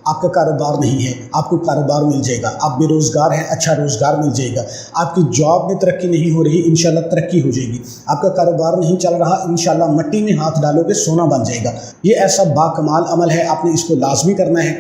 آپ کا کاروبار نہیں ہے، آپ کو کاروبار مل جائے گا۔ آپ بے روزگار ہیں، اچھا روزگار مل جائے گا۔ آپ کی جاب میں ترقی نہیں ہو رہی، انشاءاللہ ترقی ہو جائے گی۔ آپ کا کاروبار نہیں چل رہا، انشاءاللہ مٹی میں ہاتھ ڈالو گے سونا بن جائے گا۔ یہ ایسا باکمال عمل ہے، آپ نے اس کو لازمی کرنا ہے۔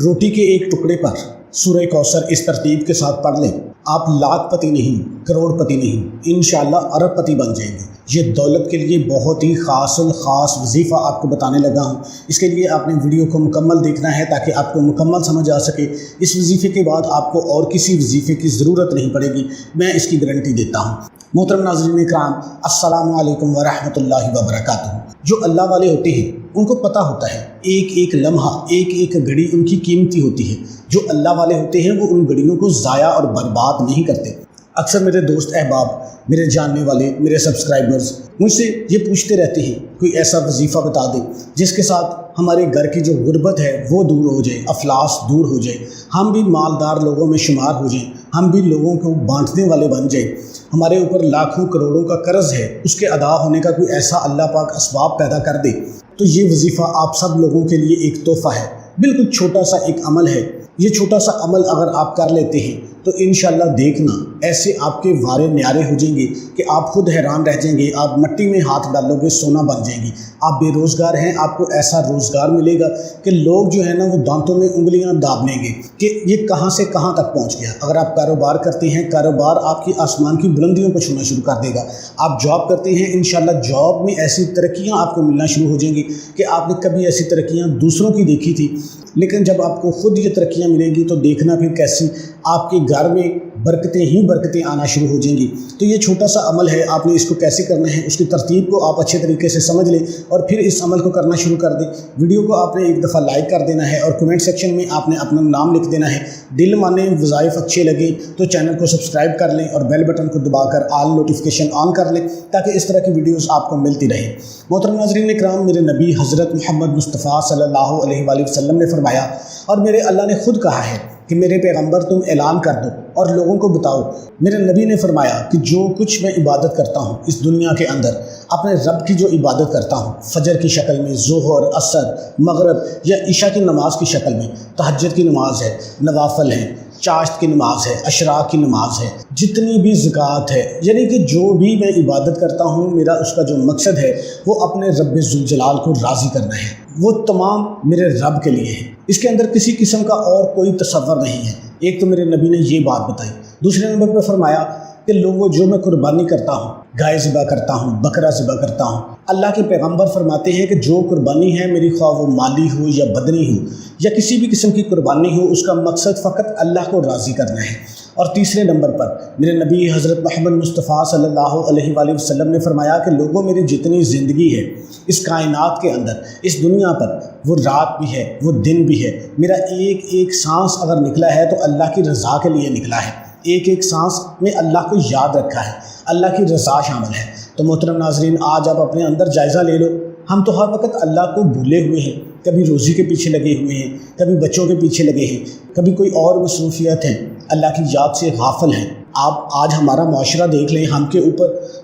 روٹی کے ایک ٹکڑے پر سورہ کوثر اس ترتیب کے ساتھ پڑھ لیں، آپ لاکھ پتی نہیں، کروڑ پتی نہیں، انشاءاللہ ارب پتی بن جائیں گے۔ یہ دولت کے لیے بہت ہی خاص الخاص وظیفہ آپ کو بتانے لگا ہوں۔ اس کے لیے آپ نے ویڈیو کو مکمل دیکھنا ہے تاکہ آپ کو مکمل سمجھ آ سکے۔ اس وظیفے کے بعد آپ کو اور کسی وظیفے کی ضرورت نہیں پڑے گی، میں اس کی گارنٹی دیتا ہوں۔ محترم ناظرین اکرام، السلام علیکم ورحمۃ اللہ وبرکاتہ۔ جو اللہ والے ہوتے ہیں ان کو پتہ ہوتا ہے ایک ایک لمحہ، ایک ایک گھڑی ان کی قیمتی ہوتی ہے۔ جو اللہ والے ہوتے ہیں وہ ان گھڑیوں کو ضائع اور برباد نہیں کرتے۔ اکثر میرے دوست احباب، میرے جاننے والے، میرے سبسکرائبرز مجھ سے یہ پوچھتے رہتے ہیں کوئی ایسا وظیفہ بتا دیں جس کے ساتھ ہمارے گھر کی جو غربت ہے وہ دور ہو جائے، افلاس دور ہو جائے، ہم بھی مالدار لوگوں میں شمار ہو جائیں، ہم بھی لوگوں کو بانٹنے والے بن جائیں، ہمارے اوپر لاکھوں کروڑوں کا قرض ہے، اس کے ادا ہونے کا کوئی ایسا اللہ پاک اسباب پیدا کر دے۔ تو یہ وظیفہ آپ سب لوگوں کے لیے ایک تحفہ ہے، بالکل چھوٹا سا ایک عمل ہے۔ یہ چھوٹا سا عمل اگر آپ کر لیتے ہیں تو انشاءاللہ دیکھنا ایسے آپ کے وارے نیارے ہو جائیں گے کہ آپ خود حیران رہ جائیں گے۔ آپ مٹی میں ہاتھ ڈالو گے سونا بن جائیں گی۔ آپ بے روزگار ہیں، آپ کو ایسا روزگار ملے گا کہ لوگ جو ہے نا وہ دانتوں میں انگلیاں داب لیں گے کہ یہ کہاں سے کہاں تک پہنچ گیا۔ اگر آپ کاروبار کرتے ہیں، کاروبار آپ کی آسمان کی بلندیوں کو چھونا شروع کر دے گا۔ آپ جاب کرتے ہیں، انشاءاللہ جاب میں ایسی ترقیاں آپ کو ملنا شروع ہو جائیں گی کہ آپ نے کبھی ایسی ترقیاں دوسروں کی دیکھی تھی، لیکن جب آپ کو خود یہ ترقیاں ملیں گی تو دیکھنا پھر کیسی آپ کے گھر میں برکتیں ہی برکتیں آنا شروع ہو جائیں گی۔ تو یہ چھوٹا سا عمل ہے، آپ نے اس کو کیسے کرنا ہے، اس کی ترتیب کو آپ اچھے طریقے سے سمجھ لیں اور پھر اس عمل کو کرنا شروع کر دیں۔ ویڈیو کو آپ نے ایک دفعہ لائک کر دینا ہے اور کمنٹ سیکشن میں آپ نے اپنا نام لکھ دینا ہے۔ دل مانے وظائف اچھے لگیں تو چینل کو سبسکرائب کر لیں اور بیل بٹن کو دبا کر آل نوٹیفیکیشن آن کر لیں تاکہ اس طرح کی ویڈیوز آپ کو ملتی رہیں۔ محترم ناظرین اکرام، میرے نبی حضرت محمد مصطفیٰ صلی اللہ علیہ وآلہ وسلم نے فرمایا اور میرے اللہ نے خود کہا ہے کہ میرے پیغمبر تم اعلان کر دو اور لوگوں کو بتاؤ۔ میرے نبی نے فرمایا کہ جو کچھ میں عبادت کرتا ہوں اس دنیا کے اندر، اپنے رب کی جو عبادت کرتا ہوں فجر کی شکل میں، ظہر، عصر، مغرب یا عشاء کی نماز کی شکل میں، تہجد کی نماز ہے، نوافل ہیں، چاشت کی نماز ہے، اشراق کی نماز ہے، جتنی بھی زکوٰۃ ہے، یعنی کہ جو بھی میں عبادت کرتا ہوں میرا اس کا جو مقصد ہے وہ اپنے رب ذوالجلال کو راضی کرنا ہے، وہ تمام میرے رب کے لیے ہے۔ اس کے اندر کسی قسم کا اور کوئی تصور نہیں ہے۔ ایک تو میرے نبی نے یہ بات بتائی، دوسرے نمبر پہ فرمایا کہ لوگوں جو میں قربانی کرتا ہوں، گائے ذبح کرتا ہوں، بکرا ذبح کرتا ہوں، اللہ کے پیغمبر فرماتے ہیں کہ جو قربانی ہے میری، خواہ وہ مالی ہو یا بدنی ہو یا کسی بھی قسم کی قربانی ہو، اس کا مقصد فقط اللہ کو راضی کرنا ہے۔ اور تیسرے نمبر پر میرے نبی حضرت محمد مصطفیٰ صلی اللہ علیہ وآلہ وسلم نے فرمایا کہ لوگوں میری جتنی زندگی ہے اس کائنات کے اندر، اس دنیا پر، وہ رات بھی ہے، وہ دن بھی ہے، میرا ایک ایک سانس اگر نکلا ہے تو اللہ کی رضا کے لیے نکلا ہے۔ ایک ایک سانس میں اللہ کو یاد رکھا ہے، اللہ کی رضا شامل ہے۔ تو محترم ناظرین، آج آپ اپنے اندر جائزہ لے لو۔ ہم تو ہر وقت اللہ کو بھولے ہوئے ہیں، کبھی روزی کے پیچھے لگے ہوئے ہیں، کبھی بچوں کے پیچھے لگے ہیں، کبھی کوئی اور مصروفیت ہے، اللہ کی یاد سے غافل ہیں۔ آپ آج ہمارا معاشرہ دیکھ لیں،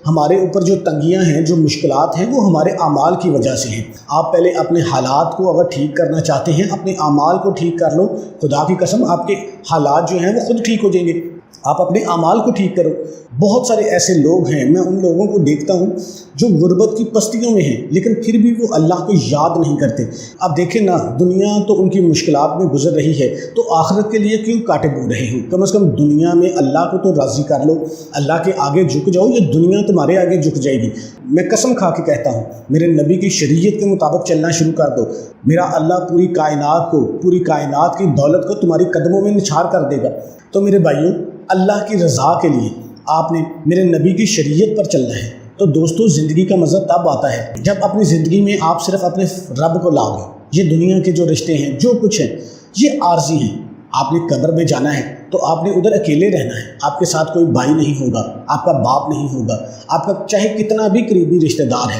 ہمارے اوپر جو تنگیاں ہیں، جو مشکلات ہیں، وہ ہمارے اعمال کی وجہ سے ہیں۔ آپ پہلے اپنے حالات کو اگر ٹھیک کرنا چاہتے ہیں، اپنے اعمال کو ٹھیک کر لو، خدا کی قسم آپ کے حالات جو ہیں وہ خود ٹھیک ہو جائیں گے۔ آپ اپنے اعمال کو ٹھیک کرو۔ بہت سارے ایسے لوگ ہیں، میں ان لوگوں کو دیکھتا ہوں جو غربت کی پستیوں میں ہیں لیکن پھر بھی وہ اللہ کو یاد نہیں کرتے۔ اب دیکھیں نا، دنیا تو ان کی مشکلات میں گزر رہی ہے تو آخرت کے لیے کیوں کاٹے بو رہے ہو؟ کم از کم دنیا میں اللہ کو تو راضی کر لو، اللہ کے آگے جھک جاؤ، یہ دنیا تمہارے آگے جھک جائے گی۔ میں قسم کھا کے کہتا ہوں، میرے نبی کی شریعت کے مطابق چلنا شروع کر دو، میرا اللہ پوری کائنات کی دولت کو تمہاری قدموں میں نچھار کر دے گا۔ تو میرے بھائیوں، اللہ کی رضا کے لیے آپ نے میرے نبی کی شریعت پر چلنا ہے۔ تو دوستو، زندگی کا مزہ تب آتا ہے جب اپنی زندگی میں آپ صرف اپنے رب کو لاؤ گے۔ یہ دنیا کے جو رشتے ہیں، جو کچھ ہیں، یہ عارضی ہیں۔ آپ نے قبر میں جانا ہے تو آپ نے ادھر اکیلے رہنا ہے، آپ کے ساتھ کوئی بھائی نہیں ہوگا، آپ کا باپ نہیں ہوگا، آپ کا چاہے کتنا بھی قریبی رشتہ دار ہے،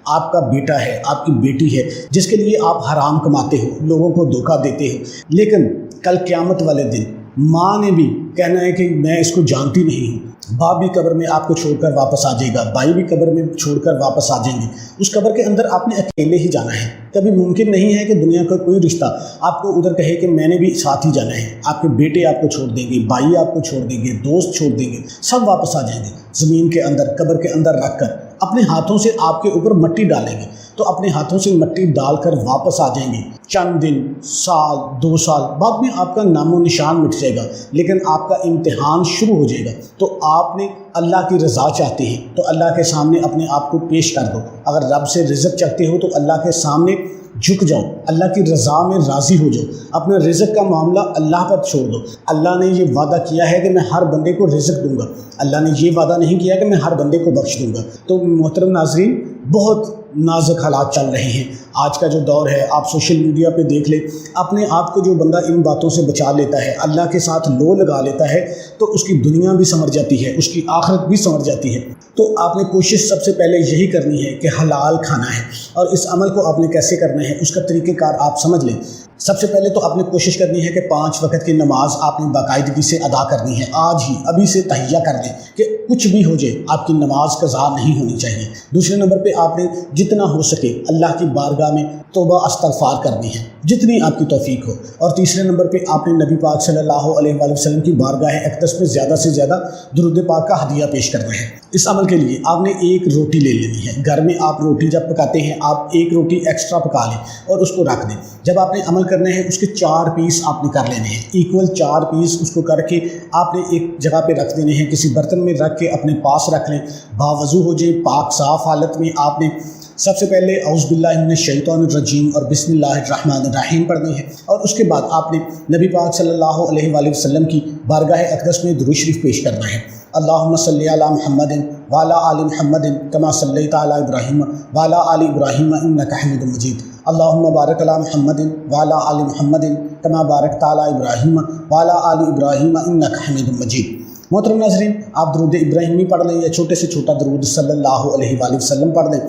آپ کا بیٹا ہے، آپ کی بیٹی ہے جس کے لیے آپ حرام کماتے ہو، لوگوں کو دھوکہ دیتے ہو، لیکن کل قیامت والے دن माँ ने भी कहना है कि मैं इसको जानती नहीं हूँ, बाप भी कब्र में आपको छोड़कर वापस आ जाएगा, भाई भी कब्र में छोड़कर वापस आ जाएंगे। उस कब्र के अंदर आपने अकेले ही जाना है। कभी मुमकिन नहीं है कि दुनिया का कोई रिश्ता आपको उधर कहे कि मैंने भी साथ ही जाना है। आपके बेटे आपको छोड़ देंगे, भाई आपको छोड़ देंगे, दोस्त छोड़ देंगे, सब वापस आ जाएंगे। ज़मीन के अंदर, कब्र के अंदर रख कर अपने हाथों से आपके ऊपर मिट्टी डालेंगे, तो अपने हाथों से मिट्टी डालकर वापस आ जाएंगे। चंद दिन, साल, 2 साल बाद में आपका नामो निशान मिट जाएगा, लेकिन आपका इम्तिहान शुरू हो जाएगा। तो आपने अल्लाह की रज़ा चाहते हैं तो अल्लाह के सामने अपने आप को पेश कर दो। अगर रब से रिज़्क़ चाहते हो तो अल्लाह के सामने झुक जाओ, अल्लाह की रज़ा में राज़ी हो जाओ, अपना रिज़्क़ का मामला अल्लाह पर छोड़ दो। अल्लाह ने ये वादा किया है कि मैं हर बंदे को रिज़्क़ दूंगा, अल्लाह ने ये वादा नहीं किया कि मैं हर बंदे को बख्श दूंगा। तो मोहतरम नाज़रीन, बहुत नाजुक हालात चल रहे हैं। आज का जो दौर है, आप सोशल मीडिया पे देख ले, अपने आप को जो बंदा इन बातों से बचा लेता है, अल्लाह के साथ लो लगा लेता है, तो उसकी दुनिया भी संवर जाती है, उसकी आखिरत भी संवर जाती है। तो आपने कोशिश सबसे पहले यही करनी है कि हलाल खाना है, और इस अमल को आपने कैसे करना है उसका तरीक़ेकार आप समझ लें। सबसे पहले तो आपने कोशिश करनी है कि 5 वक्त की नमाज आपने बाकायदगी से अदा करनी है। आज ही अभी से तहिया कर दें कि कुछ भी हो जाए आपकी नमाज कज़ा नहीं होनी चाहिए। दूसरे नंबर पे आपने जितना हो सके अल्लाह की बारगाह में तौबा इस्तग़फ़ार करनी है, जितनी आपकी तौफीक हो। और तीसरे नंबर पे आपने नबी पाक सल्लल्लाहु अलैहि वसल्लम की बारगाह अक़दस में ज़्यादा से ज़्यादा दुरूद पाक का हदिया पेश करना है। इस अमल के लिए आपने एक रोटी ले लेनी है। घर में आप रोटी जब पकाते हैं, आप एक रोटी एक्स्ट्रा पका लें और उसको रख दें। जब आपने अमल करना है उसके 4 पीस आपने कर लेने हैं, इक्वल 4 पीस उसको करके आपने एक जगह पे रख देने हैं, किसी बर्तन में रख के अपने पास रख लें। बावज़ू हो जाए, पाक साफ़ हालत में आपने सबसे पहले औज़ु बिल्लाहि मिनश शैतानिर रजीम और बिस्मिल्लाहिर रहमानिर रहीम पढ़नी है, और उसके बाद आपने नबी पाक सल्लल्लाहु अलैहि वसल्लम की बारगाह अक़दस में दुरूद शरीफ पेश करना है। अल्लाहुम्मा सल्लि अला मुहम्मदिन व अला आलि मुहम्मदिन कमा सल्लैता अला इब्राहीम व अला आलि इब्राहीम इन्नका हमीदुम मजीद। अल्लाहुम्मा बारिक अला मुहम्मदिन व अला आलि मुहम्मदिन कमा बारकता अला इब्राहीम व अला आलि इब्राहीम इन्नका हमीदुम मजीद। मोहतरम नाज़रीन, आप दरूद इब्राहिमी पढ़ लें या छोटे से छोटा दरूद सल्लल्लाहु अलैहि वसल्लम पढ़ लें।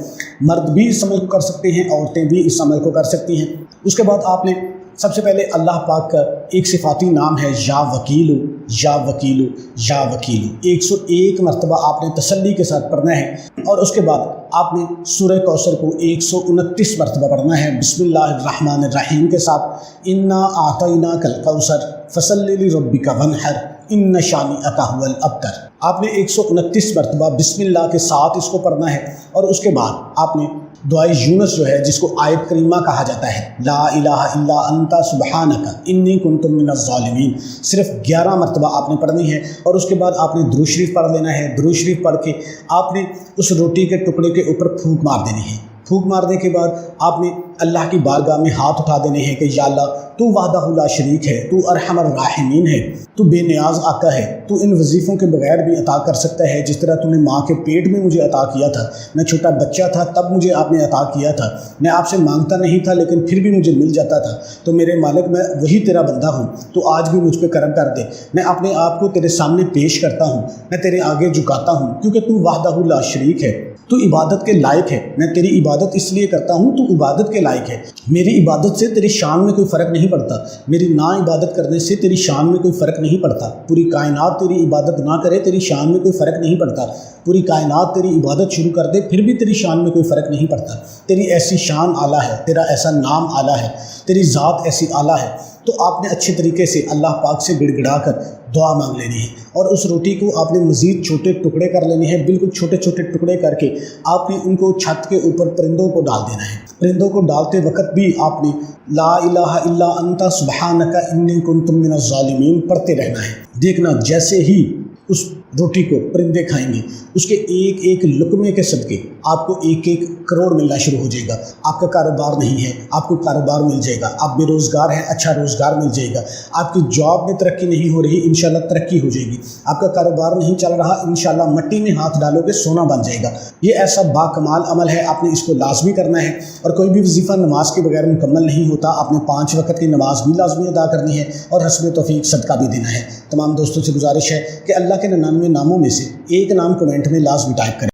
मर्द भी इस अमल को कर सकते हैं, औरतें भी इस अमल को कर सकती हैं। उसके बाद आपने सबसे पहले अल्लाह पाक का एक सिफाती नाम है या वकीलु या वकीलु या वकीलु, 101 मरतबा आपने तसल्ली के साथ पढ़ना है। और उसके बाद आपने सूरह कौसर को 129 मरतबा पढ़ना है बिस्मिल्लाहिर रहमानिर रहीम के साथ। इन्ना आतैना कल कौसर फसल्लि लिरब्बिका वन्हर इन्ना शानिअका हुवल अब्तर। आपने 129 मरतबा बिस्मिल्लाह के साथ इसको पढ़ना है। और उसके बाद आपने दुआए यूनुस जो है, जिसको आयत करीमा कहा जाता है, ला इलाहा इल्ला अंता सुब्हानका इन्नी कुन्तु मिनज़ ज़ालिमीन, सिर्फ 11 मरतबा आपने पढ़नी है। और उसके बाद आपने दुरूद शरीफ पढ़ लेना है। दुरूद शरीफ पढ़ के आपने उस रोटी के टुकड़े के ऊपर फूंक मार देनी है। फूंक मारने के बाद आपने अल्लाह की बारगाह में हाथ उठा देने हैं कि या अल्लाह, तू वहदहु ला शरीक है, तू अरहमर राहिमीन है, तू बेनियाज आका है, तू इन वजीफ़ों के बगैर भी अता कर सकता है, जिस तरह तूने माँ के पेट में मुझे अता किया था। मैं छोटा बच्चा था तब मुझे आपने अता किया था, मैं आपसे मांगता नहीं था लेकिन फिर भी मुझे मिल जाता था। तो मेरे मालिक, मैं वही तेरा बंदा हूँ, तो आज भी मुझ पर करम कर दे। मैं अपने आप को तेरे सामने पेश करता हूँ, मैं तेरे आगे झुकाता हूँ, क्योंकि तू वहदहु ला शरीक है, तू इबादत के लायक है। मैं तेरी इबादत इसलिए करता हूँ, तू इबादत के लायक है। मेरी इबादत से तेरी शान में कोई फ़र्क नहीं पड़ता, मेरी ना इबादत करने से तेरी शान में कोई फ़र्क नहीं पड़ता। पूरी कायनात तेरी इबादत ना करे, तेरी शान में कोई फ़र्क नहीं पड़ता। पूरी कायनात तेरी इबादत शुरू कर दे, फिर भी तेरी शान में कोई फ़र्क नहीं पड़ता। तेरी ऐसी शान आला है, तेरा ऐसा नाम आला है, तेरी ज़ात ऐसी आला है। तो आपने अच्छे तरीके से अल्लाह पाक से गिड़गिड़ा कर दुआ मांग लेनी है। और उस रोटी को आपने मज़ीद छोटे टुकड़े कर लेने हैं, बिल्कुल छोटे छोटे टुकड़े करके आपने उनको छत के ऊपर परिंदों को डाल देना है। परिंदों को डालते वक्त भी आपने ला इलाहा इल्ला अंता सुब्हानका इन्नी कुन्तु मिनज़ ज़ालिमीन पढ़ते रहना है। देखना जैसे ही उस रोटी को परिंदे खाएंगे, उसके एक एक लुकमे के सदके आपको 1-1 करोड़ मिलना शुरू हो जाएगा। आपका कारोबार नहीं है, आपको कारोबार मिल जाएगा। आप बेरोज़गार हैं, अच्छा रोज़गार मिल जाएगा। आपकी जॉब में तरक्की नहीं हो रही, इंशाल्लाह तरक्की हो जाएगी। आपका कारोबार नहीं चल रहा, इंशाल्लाह मिट्टी में हाथ डालोगे सोना बन जाएगा। ये ऐसा बाकमाल अमल है, आपने इसको लाजमी करना है। और कोई भी वजीफ़ा नमाज के बगैर मुकम्मल नहीं होता। आपने 5 वक्त की नमाज भी लाजमी अदा करनी है और हस्ब तौफीक सदका भी देना है। तमाम दोस्तों से गुजारिश है कि अल्लाह के 99 नामों में से एक नाम कमेंट में लाजमी टाइप करें।